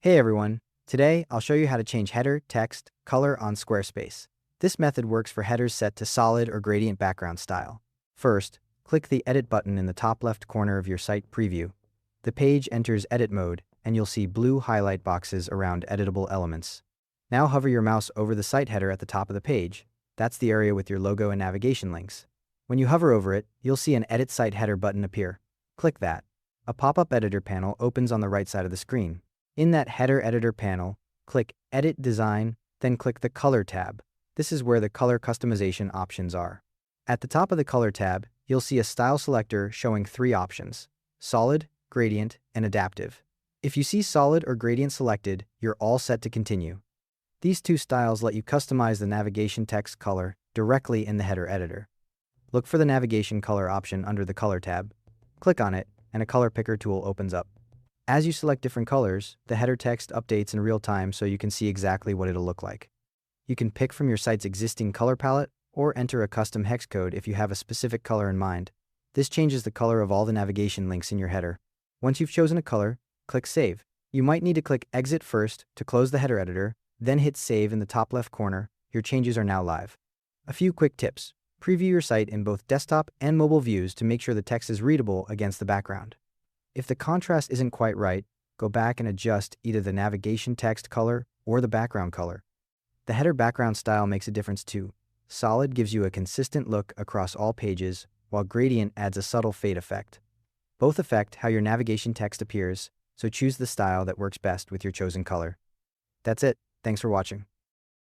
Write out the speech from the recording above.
Hey everyone, today I'll show you how to change header, text, color on Squarespace. This method works for headers set to solid or gradient background style. First, click the Edit button in the top left corner of your site preview. The page enters edit mode, and you'll see blue highlight boxes around editable elements. Now hover your mouse over the site header at the top of the page. That's the area with your logo and navigation links. When you hover over it, you'll see an Edit Site Header button appear. Click that. A pop-up editor panel opens on the right side of the screen. In that header editor panel, click Edit Design, then click the Color tab. This is where the color customization options are. At the top of the Color tab, you'll see a style selector showing three options: solid, gradient, and adaptive. If you see solid or gradient selected, you're all set to continue. These two styles let you customize the navigation text color directly in the header editor. Look for the navigation color option under the Color tab. Click on it, and a color picker tool opens up. As you select different colors, the header text updates in real time so you can see exactly what it'll look like. You can pick from your site's existing color palette or enter a custom hex code if you have a specific color in mind. This changes the color of all the navigation links in your header. Once you've chosen a color, click Save. You might need to click Exit first to close the header editor, then hit Save in the top left corner. Your changes are now live. A few quick tips. Preview your site in both desktop and mobile views to make sure the text is readable against the background. If the contrast isn't quite right, go back and adjust either the navigation text color or the background color. The header background style makes a difference too. Solid gives you a consistent look across all pages, while gradient adds a subtle fade effect. Both affect how your navigation text appears, so choose the style that works best with your chosen color. That's it. Thanks for watching.